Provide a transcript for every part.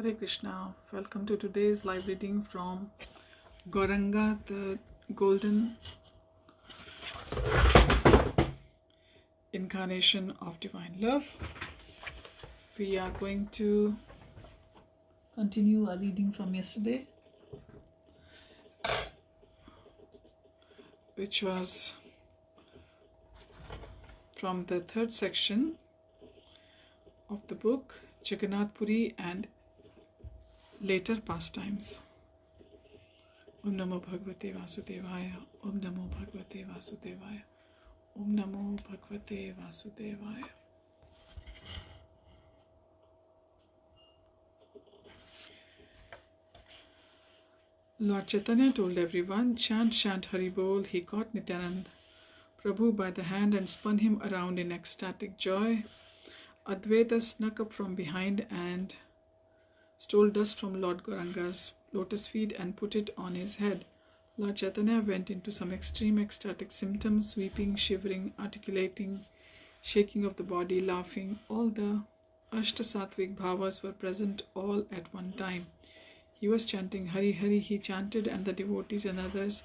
Hare Krishna. Welcome to today's live reading from Gauranga, the golden incarnation of divine love. We are going to continue our reading from yesterday, which was from the third section of the book Jagannatha, Puri and later pastimes. Om Namo Bhagavate Vasudevaya. Om Namo Bhagavate Vasudevaya. Om Namo Bhagavate Vasudevaya. Lord Chaitanya told everyone, chant, chant Hari Bol. He caught Nityananda Prabhu by the hand and spun him around in ecstatic joy. Advaita snuck up from behind and stole dust from Lord Gauranga's lotus feet and put it on his head. Lord Chaitanya went into some extreme ecstatic symptoms, weeping, shivering, articulating, shaking of the body, laughing. All the Ashtasattvic bhavas were present all at one time. He was chanting Hari Hari, he chanted, and the devotees and others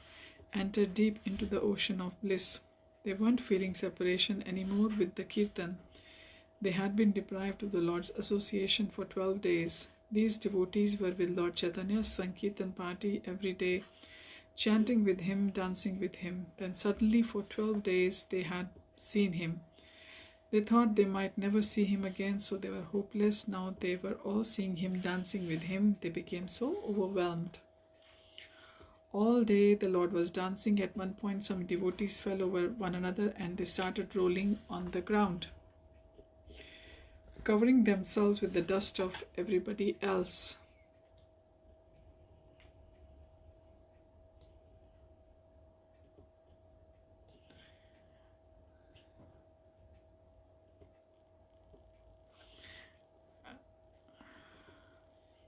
entered deep into the ocean of bliss. They weren't feeling separation anymore with the kirtan. They had been deprived of the Lord's association for 12 days. These devotees were with Lord Chaitanya's Sankirtan party every day, chanting with him, dancing with him. Then suddenly for 12 days they had seen him. They thought they might never see him again, so they were hopeless. Now they were all seeing him, dancing with him. They became so overwhelmed. All day the Lord was dancing. At one point some devotees fell over one another and they started rolling on the ground, covering themselves with the dust of everybody else.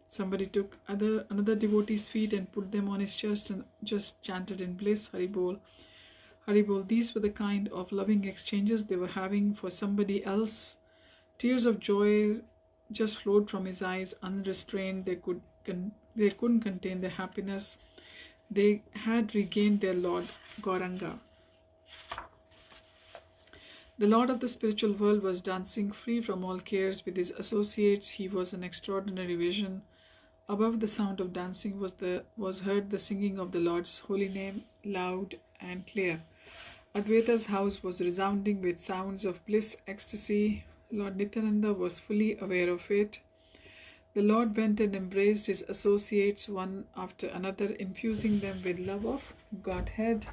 Somebody took another devotee's feet and put them on his chest and just chanted in bliss, Hari Bol, Hari Bol. These were the kind of loving exchanges they were having for somebody else. Tears of joy just flowed from his eyes, unrestrained. They couldn't contain their happiness. They had regained their Lord Gauranga. The Lord of the spiritual world was dancing free from all cares with his associates. He was an extraordinary vision. Above the sound of dancing was heard the singing of the Lord's holy name, loud and clear. Advaita's house was resounding with sounds of bliss, ecstasy. Lord Nityananda was fully aware of it. The Lord went and embraced his associates one after another, infusing them with love of Godhead.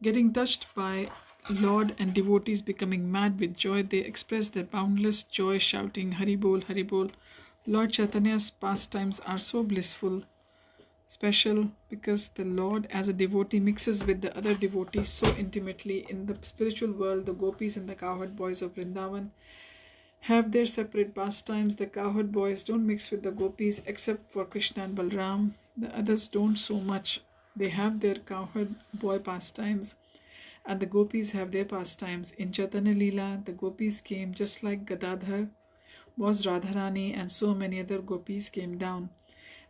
Getting touched by Lord and devotees becoming mad with joy, they expressed their boundless joy, shouting Hari Bol, Hari Bol. Lord Chaitanya's pastimes are so blissful, special, because the Lord as a devotee mixes with the other devotees so intimately. In the spiritual world, the gopis and the cowherd boys of Vrindavan have their separate pastimes. The cowherd boys don't mix with the gopis except for Krishna and Balram. The others don't so much. They have their cowherd boy pastimes and the gopis have their pastimes. In Chaitanya Leela, the gopis came just like Gadadhar was Radharani, and so many other gopis came down.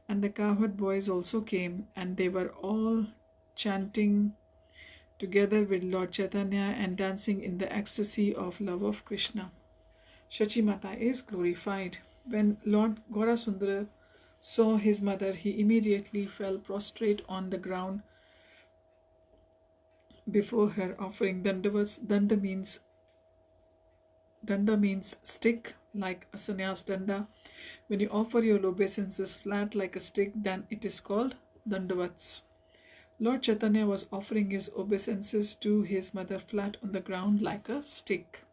And the cowherd boys also came, and they were all chanting together with Lord Chaitanya and dancing in the ecstasy of love of Krishna. Shachi Mata is glorified. When Lord Gaurasundara saw his mother, he immediately fell prostrate on the ground before her, offering dandavats. Danda means stick, like a sannyas danda. When you offer your obeisances flat like a stick, then it is called dandavats. Lord Chaitanya was offering his obeisances to his mother flat on the ground like a stick.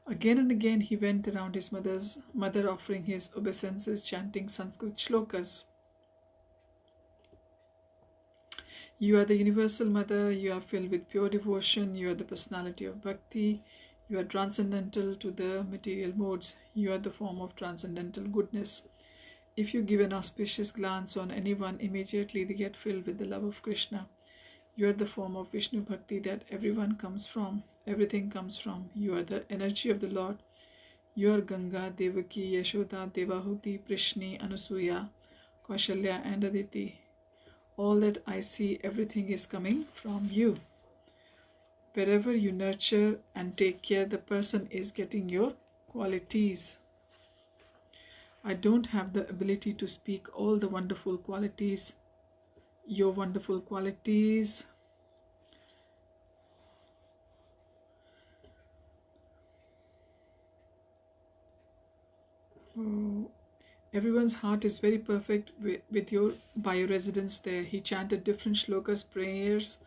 Again and again he went around his mother offering his obeisances, chanting Sanskrit shlokas. You are the universal mother, you are filled with pure devotion, you are the personality of bhakti, you are transcendental to the material modes, you are the form of transcendental goodness. If you give an auspicious glance on anyone, immediately they get filled with the love of Krishna. You are the form of Vishnu Bhakti that everyone comes from, everything comes from. You are the energy of the Lord. You are Ganga, Devaki, Yashoda, Devahuti, Prishni, Anusuya, Kaushalya and Aditi. All that I see, everything is coming from you. Wherever you nurture and take care, the person is getting your qualities. I don't have the ability to speak all the wonderful qualities, your wonderful qualities. Oh, everyone's heart is very perfect with your by your residence there. He chanted different shlokas, prayers,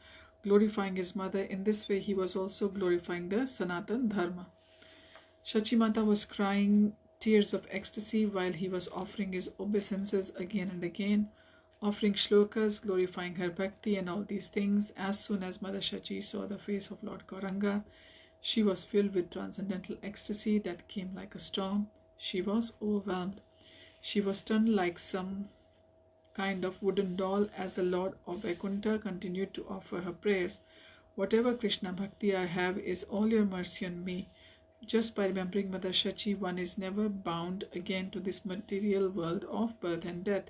glorifying his mother. In this way, he was also glorifying the Sanatan Dharma. Shachimata was crying tears of ecstasy while he was offering his obeisances again and again, offering shlokas, glorifying her bhakti and all these things. As soon as Mother Shachi saw the face of Lord Gauranga, she was filled with transcendental ecstasy that came like a storm. She was overwhelmed. She was stunned like some kind of wooden doll as the Lord of Vaikuntha continued to offer her prayers. Whatever Krishna Bhakti I have is all your mercy on me. Just by remembering Mother Shachi, one is never bound again to this material world of birth and death.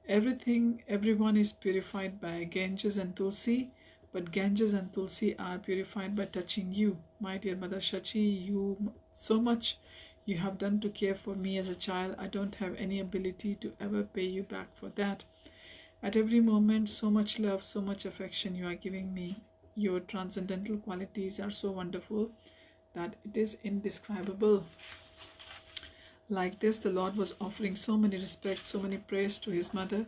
Everyone is purified by Ganges and Tulsi, but Ganges and Tulsi are purified by touching you. My dear Mother Shachi, so much you have done to care for me as a child. I don't have any ability to ever pay you back for that. At every moment, so much love, so much affection you are giving me. Your transcendental qualities are so wonderful that it is indescribable. Like this, the Lord was offering so many respects, so many prayers to his mother.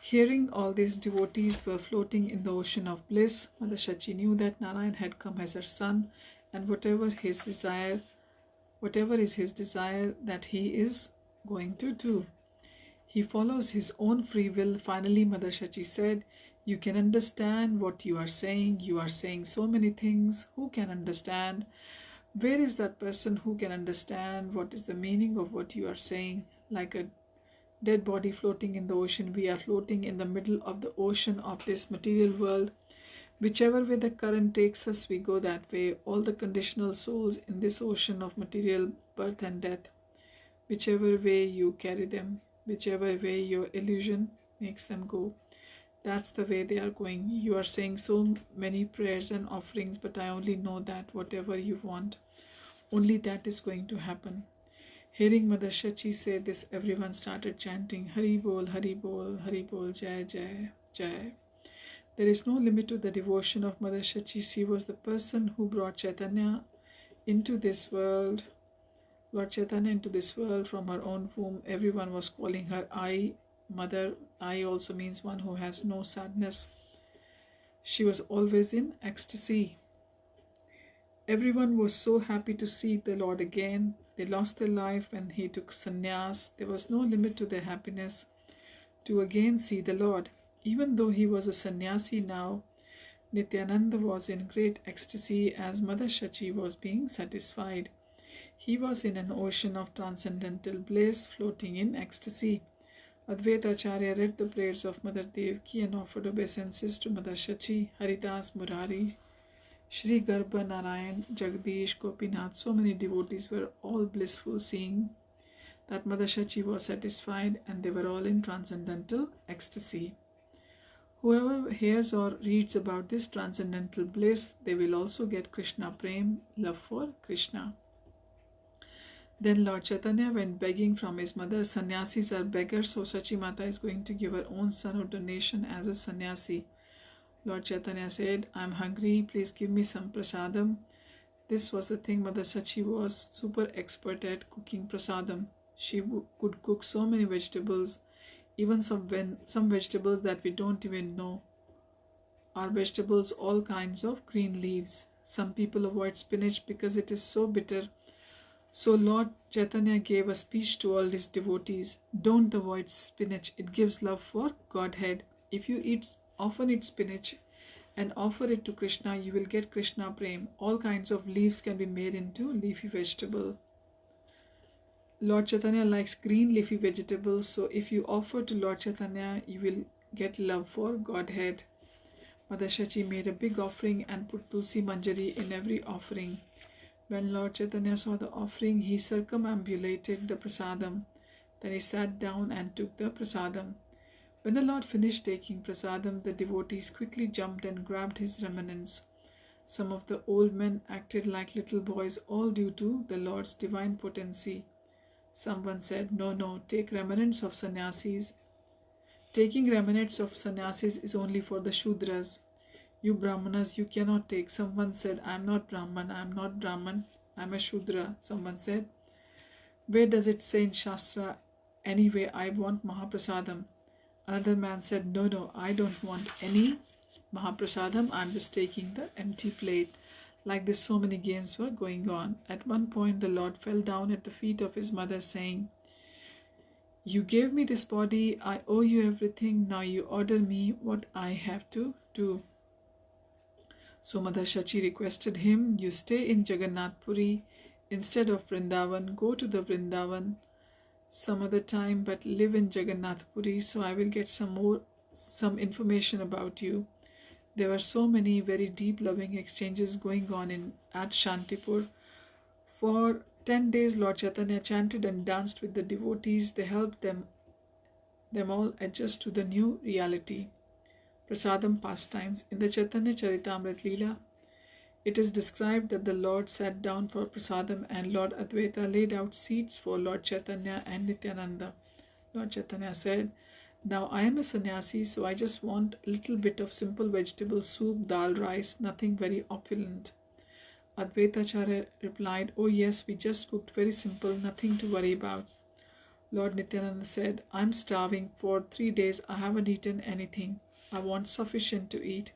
Hearing all these devotees were floating in the ocean of bliss, Mother Shachi knew that Narayan had come as her son, and whatever is his desire that he is going to do. He follows his own free will. Finally, Mother Shachi said, you can understand what you are saying. You are saying so many things. Who can understand? Where is that person who can understand what is the meaning of what you are saying? Like a dead body floating in the ocean, we are floating in the middle of the ocean of this material world. Whichever way the current takes us, we go that way. All the conditional souls in this ocean of material birth and death, whichever way you carry them, whichever way your illusion makes them go, that's the way they are going. You are saying so many prayers and offerings, but I only know that whatever you want, only that is going to happen. Hearing Mother Shachi say this, everyone started chanting Hari Bol, Hari Bol, Hari Bol, Jai, Jai, Jai. There is no limit to the devotion of Mother Shachi. She was the person who brought Chaitanya into this world, Lord Chaitanya into this world from her own womb. Everyone was calling her I, Mother. I also means one who has no sadness. She was always in ecstasy. Everyone was so happy to see the Lord again. They lost their life when he took sannyas. There was no limit to their happiness to again see the Lord. Even though he was a sannyasi now, Nityananda was in great ecstasy as Mother Shachi was being satisfied. He was in an ocean of transcendental bliss, floating in ecstasy. Advaita Acharya read the prayers of Mother Devaki and offered obeisances to Mother Shachi, Haridas, Murari, Shri Garbha, Narayan, Jagdish, Gopinath. So many devotees were all blissful, seeing that Mother Shachi was satisfied, and they were all in transcendental ecstasy. Whoever hears or reads about this transcendental bliss, they will also get Krishna Prem, love for Krishna. Then Lord Chaitanya went begging from his mother. Sannyasis are beggars, so Shachi Mata is going to give her own son of donation as a sannyasi. Lord Chaitanya said, I am hungry, please give me some prasadam. This was the thing, Mother Shachi was super expert at cooking prasadam. She could cook so many vegetables, even some vegetables that we don't even know are vegetables, all kinds of green leaves. Some people avoid spinach because it is so bitter. So Lord Chaitanya gave a speech to all his devotees. Don't avoid spinach. It gives love for Godhead. If you often eat spinach and offer it to Krishna, you will get Krishna Prem. All kinds of leaves can be made into leafy vegetable. Lord Chaitanya likes green leafy vegetables, so if you offer to Lord Chaitanya, you will get love for Godhead. Mother Shachi made a big offering and put Tulsi Manjari in every offering. When Lord Chaitanya saw the offering, he circumambulated the prasadam. Then he sat down and took the prasadam. When the Lord finished taking prasadam, the devotees quickly jumped and grabbed his remnants. Some of the old men acted like little boys, all due to the Lord's divine potency. Someone said, "No, no, take remnants of sannyasis. Taking remnants of sannyasis is only for the Shudras. You Brahmanas, you cannot take." Someone said, "I am not Brahman, I am not Brahman, I am a Shudra." Someone said, "Where does it say in Shastra? Anyway, I want Mahaprasadam." Another man said, "No, no, I don't want any Mahaprasadam, I am just taking the empty plate." Like this, so many games were going on. At one point, the Lord fell down at the feet of his mother, saying, "You gave me this body, I owe you everything, now you order me what I have to do." So Mother Shachi requested him, "You stay in Jagannath Puri instead of Vrindavan. Go to the Vrindavan some other time, but live in Jagannath Puri, so I will get some information about you." There were so many very deep loving exchanges going on at Shantipur. For 10 days, Lord Chaitanya chanted and danced with the devotees. They helped them all adjust to the new reality. Prasadam Pastimes. In the Chaitanya Charitamrita Leela, it is described that the Lord sat down for prasadam and Lord Advaita laid out seats for Lord Chaitanya and Nityananda. Lord Chaitanya said, "Now I am a sannyasi, so I just want a little bit of simple vegetable soup, dal, rice, nothing very opulent." Advaitacharya replied, "Oh yes, we just cooked very simple, nothing to worry about." Lord Nityananda said, "I am starving. For 3 days I haven't eaten anything. I want sufficient to eat."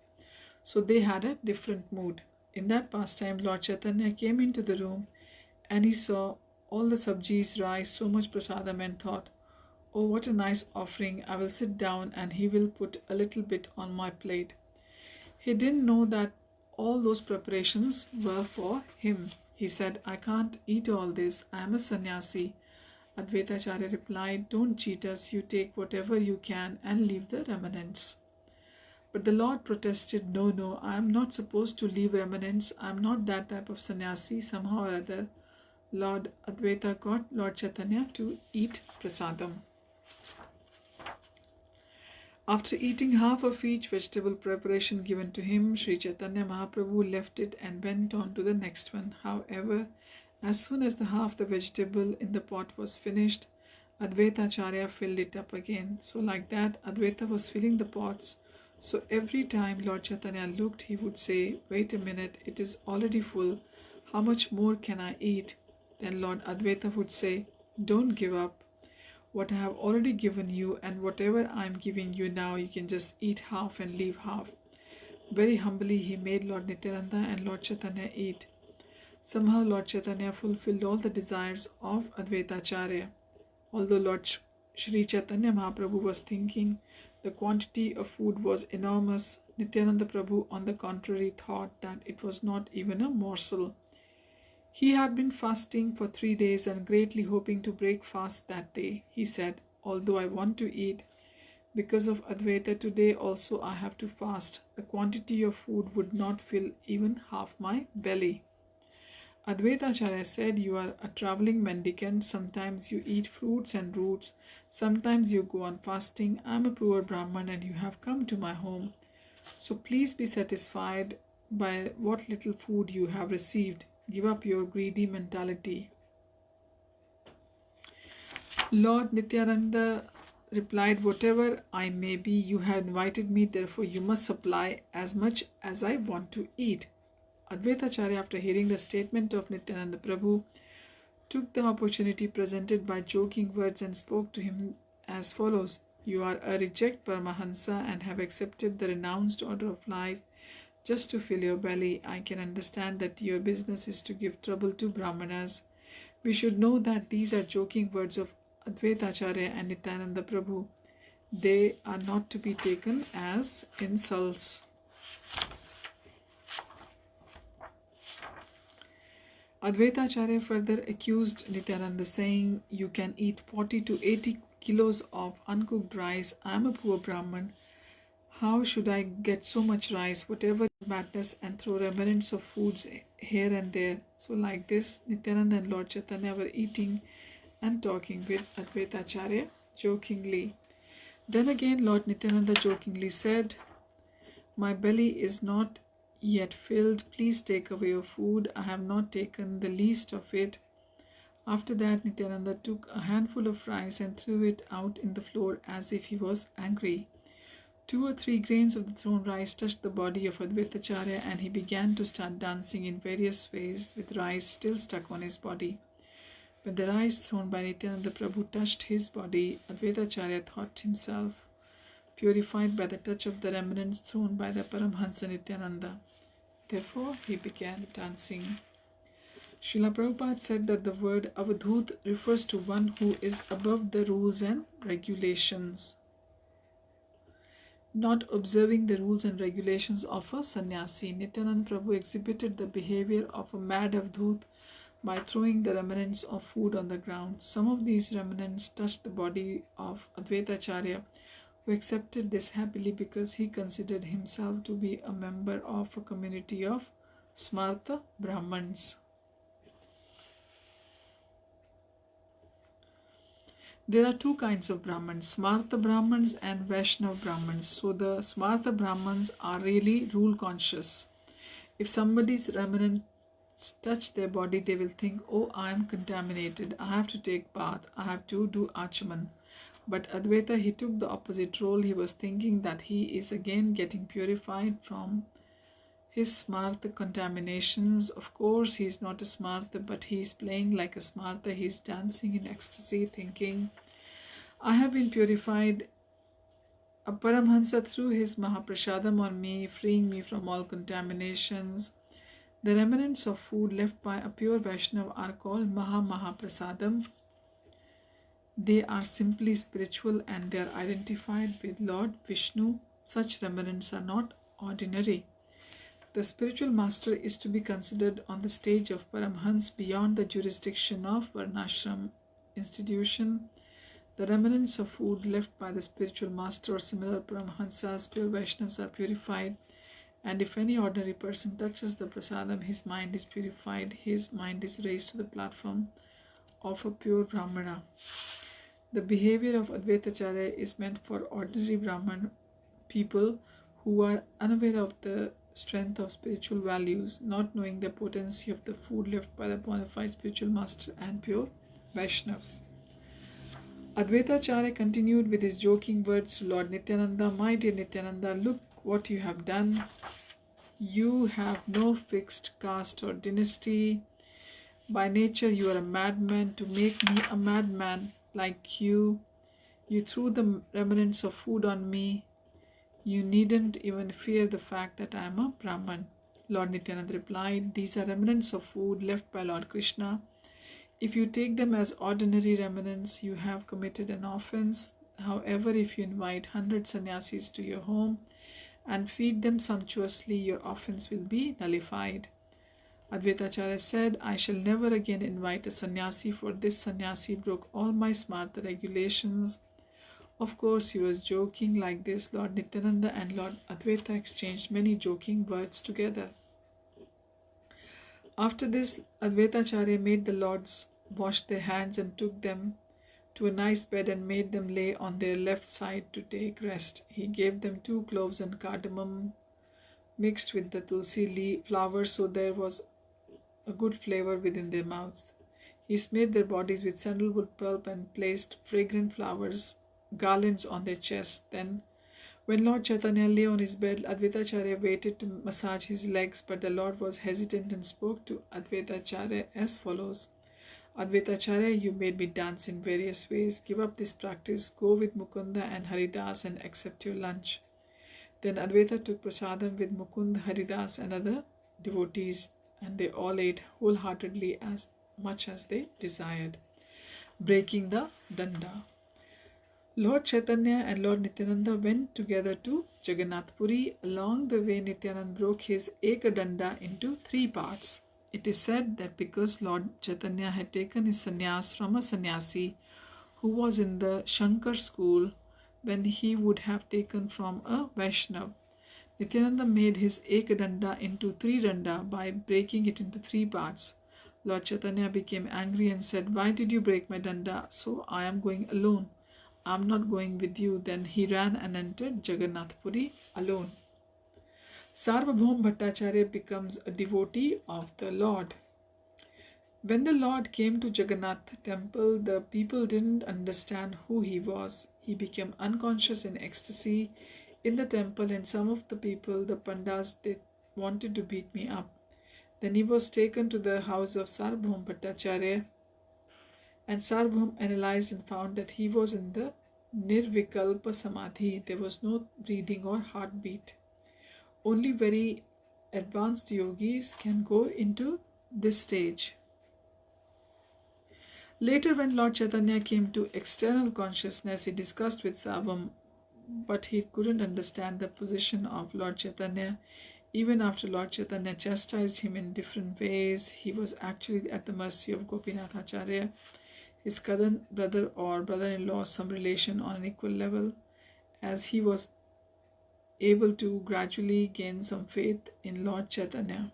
So they had a different mood. In that pastime, Lord Chaitanya came into the room and he saw all the sabjis, rice, so much prasadam, and thought, "Oh, what a nice offering. I will sit down and he will put a little bit on my plate." He didn't know that all those preparations were for him. He said, "I can't eat all this. I am a sannyasi." Advaitacharya replied, "Don't cheat us. You take whatever you can and leave the remnants." But the Lord protested, "No, no, I am not supposed to leave remnants. I am not that type of sannyasi." Somehow or other, Lord Advaita got Lord Chaitanya to eat prasadam. After eating half of each vegetable preparation given to him, Sri Chaitanya Mahaprabhu left it and went on to the next one. However, as soon as the half the vegetable in the pot was finished, Advaitacharya filled it up again. So like that, Advaita was filling the pots. So every time Lord Chaitanya looked, he would say, "Wait a minute, it is already full. How much more can I eat?" Then Lord Advaita would say, "Don't give up. What I have already given you and whatever I am giving you now, you can just eat half and leave half." Very humbly he made Lord Nityananda and Lord Chaitanya eat. Somehow Lord Chaitanya fulfilled all the desires of Advaitacharya. Although Lord Sri Chaitanya Mahaprabhu was thinking the quantity of food was enormous, Nityananda Prabhu on the contrary thought that it was not even a morsel. He had been fasting for 3 days and greatly hoping to break fast that day. He said, "Although I want to eat, because of Advaita today also I have to fast. The quantity of food would not fill even half my belly." Advaitacharya said, "You are a traveling mendicant. Sometimes you eat fruits and roots. Sometimes you go on fasting. I am a poor Brahman and you have come to my home. So please be satisfied by what little food you have received. Give up your greedy mentality." Lord Nityananda replied, "Whatever I may be, you have invited me, therefore you must supply as much as I want to eat." Advaitacharya, after hearing the statement of Nityananda Prabhu, took the opportunity presented by joking words and spoke to him as follows: "You are a reject Paramahansa and have accepted the renounced order of life just to fill your belly. I can understand that your business is to give trouble to Brahmanas. We should know that these are joking words of Advaitacharya and Nityananda Prabhu. They are not to be taken as insults." Advaita Acharya further accused Nityananda, saying, "You can eat 40 to 80 kilos of uncooked rice. I am a poor Brahman. How should I get so much rice? Whatever matters, and throw remnants of foods here and there." So like this, Nityananda and Lord Chaitanya were eating and talking with Advaita Acharya jokingly. Then again Lord Nityananda jokingly said, "My belly is not yet filled. Please take away your food. I have not taken the least of it." After that, Nityananda took a handful of rice and threw it out in the floor as if he was angry. 2 or 3 grains of the thrown rice touched the body of Advaita Acharya, and he began to start dancing in various ways with rice still stuck on his body. When the rice thrown by Nityananda Prabhu touched his body, Advaita Acharya thought himself purified by the touch of the remnants thrown by the Paramhansa Nityananda. Therefore, he began dancing. Srila Prabhupada said that the word avadhut refers to one who is above the rules and regulations, not observing the rules and regulations of a sannyasi. Nityananda Prabhu exhibited the behavior of a mad avadhut by throwing the remnants of food on the ground. Some of these remnants touched the body of Advaita Acharya, who accepted this happily because he considered himself to be a member of a community of Smarta Brahmans. There are 2 kinds of Brahmans, Smarta Brahmans and Vaishnava Brahmans. So the Smarta Brahmans are really rule conscious. If somebody's remnants touch their body, they will think, "Oh, I am contaminated. I have to take bath. I have to do achaman." But Advaita, he took the opposite role. He was thinking that he is again getting purified from his smartha contaminations. Of course, he is not a smartha, but he is playing like a smartha. He is dancing in ecstasy, thinking, "I have been purified. A Paramhansa threw his Mahaprasadam on me, freeing me from all contaminations." The remnants of food left by a pure Vaishnava are called Mahaprasadam. They are simply spiritual and they are identified with Lord Vishnu. Such remnants are not ordinary. The spiritual master is to be considered on the stage of Paramhans beyond the jurisdiction of Varnashram institution. The remnants of food left by the spiritual master or similar Paramhansas, pure Vaishnavas, are purified, and if any ordinary person touches the prasadam, his mind is purified, his mind is raised to the platform of a pure Brahmana. The behavior of Advaita Acharya is meant for ordinary Brahman people who are unaware of the strength of spiritual values, not knowing the potency of the food left by the bona fide spiritual master and pure Vaishnavas. Advaita Acharya continued with his joking words to Lord Nityananda, "My dear Nityananda, look what you have done. You have no fixed caste or dynasty. By nature you are a madman. To make me a madman like you threw the remnants of food on me. You needn't even fear the fact that I am a Brahman." Lord Nityananda replied, "These are remnants of food left by Lord Krishna. If you take them as ordinary remnants, you have committed an offense. However, if you invite 100 sannyasis to your home and feed them sumptuously, your offense will be nullified." Advaita Acharya said, "I shall never again invite a sannyasi, for this sannyasi broke all my smartha regulations." Of course, he was joking like this. Lord Nityananda and Lord Advaita exchanged many joking words together. After this, Advaita Acharya made the lords wash their hands and took them to a nice bed and made them lay on their left side to take rest. He gave them 2 cloves and cardamom mixed with the tulsi flowers, so there was a good flavor within their mouths. He smeared their bodies with sandalwood pulp and placed fragrant flowers garlands on their chests. Then, when Lord Chaitanya lay on his bed, Advaita Acharya waited to massage his legs, but the Lord was hesitant and spoke to Advaita Acharya as follows: "Advaita Acharya, you made me dance in various ways. Give up this practice. Go with Mukunda and Haridas and accept your lunch." Then Advaita took prasadam with Mukund, Haridas and other devotees, and they all ate wholeheartedly as much as they desired. Breaking the danda. Lord Chaitanya and Lord Nityananda went together to Jagannatha Puri. Along the way, Nityananda broke his Ekadanda into 3 parts. It is said that because Lord Chaitanya had taken his sannyas from a sannyasi who was in the Shankar school when he would have taken from a Vaishnav, Nityananda made his Ekadanda into 3 danda by breaking it into 3 parts. Lord Chaitanya became angry and said, "Why did you break my danda? So I am going alone. I am not going with you." Then he ran and entered Jagannatha Puri alone. Sarvabhaum Bhattacharya becomes a devotee of the Lord. When the Lord came to Jagannath temple, the people didn't understand who he was. He became unconscious in ecstasy in the temple, and some of the people, the pandas, they wanted to beat me up. Then he was taken to the house of Sarvabhaum Bhattacharya, and Sarvabhaum analyzed and found that he was in the Nirvikalpa Samadhi. There was no breathing or heartbeat. Only very advanced yogis can go into this stage. Later, when Lord Chaitanya came to external consciousness, he discussed with Sarvabhaum, but he couldn't understand the position of Lord Chaitanya. Even after Lord Chaitanya chastised him in different ways, he was actually at the mercy of Gopinath Acharya, his cousin, brother or brother-in-law, some relation on an equal level, as he was able to gradually gain some faith in Lord Chaitanya.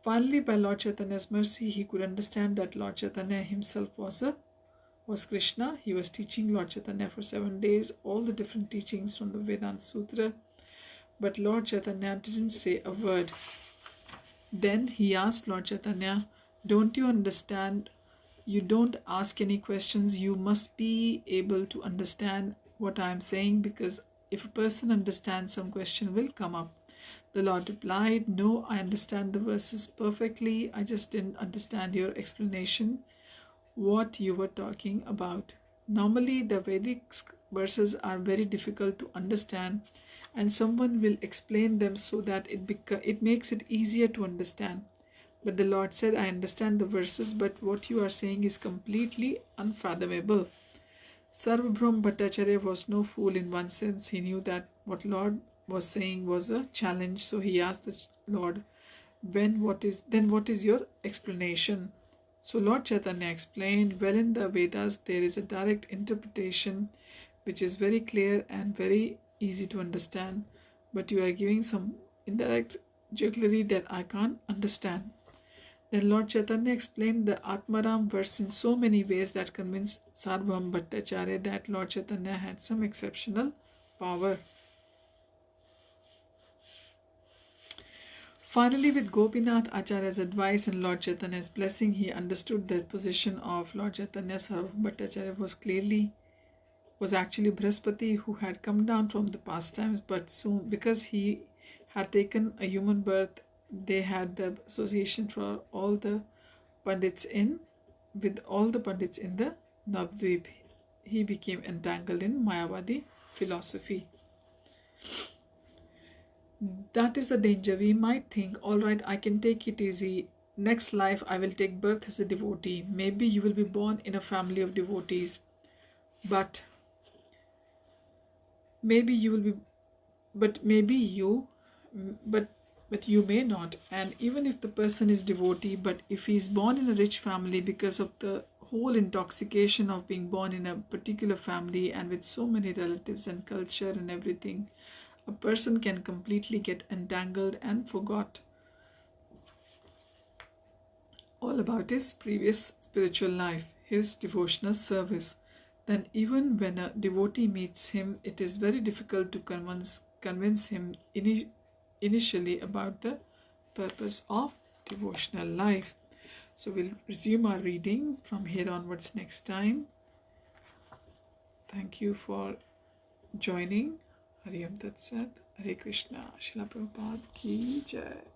Finally, by Lord Chaitanya's mercy, he could understand that Lord Chaitanya himself was Krishna. He was teaching Lord Chaitanya for 7 days, all the different teachings from the Vedanta Sutra, but Lord Chaitanya didn't say a word. Then he asked Lord Chaitanya, "Don't you understand? You don't ask any questions. You must be able to understand what I am saying, because if a person understands, some question will come up." The Lord replied, "No, I understand the verses perfectly. I just didn't understand your explanation, what you were talking about. Normally, the Vedic verses are very difficult to understand, and someone will explain them so that it makes it easier to understand. But the Lord said, I understand the verses, but what you are saying is completely unfathomable." Sarvabhaum Bhattacharya was no fool in one sense. He knew that what Lord was saying was a challenge, so he asked the Lord, what is your explanation?" So Lord Chaitanya explained, "Well, in the Vedas there is a direct interpretation which is very clear and very easy to understand, but you are giving some indirect jugglery that I can't understand." Then Lord Chaitanya explained the Atmaram verse in so many ways that convinced Sarvabhaum Bhattacharya that Lord Chaitanya had some exceptional power. Finally, with Gopinath Acharya's advice and Lord Chaitanya's blessing, he understood that position of Lord Chaitanya. Sarvabhaum Bhattacharya was actually Brihaspati, who had come down from the Pastimes, but soon, because he had taken a human birth, they had the association for all the Pandits in the Navdvip. He became entangled in Mayavadi philosophy. That is the danger. We might think, all right, I can take it easy. Next life, I will take birth as a devotee. Maybe you will be born in a family of devotees. But maybe you will be, but maybe you, but you may not. And even if the person is devotee, but if he is born in a rich family, because of the whole intoxication of being born in a particular family and with so many relatives and culture and everything, a person can completely get entangled and forgot all about his previous spiritual life, his devotional service. Then even when a devotee meets him, it is very difficult to convince him initially about the purpose of devotional life. So we'll resume our reading from here onwards next time. Thank you for joining. Hari Om Tat Sat. Hare Krishna. Srila Prabhupada Ki Jai.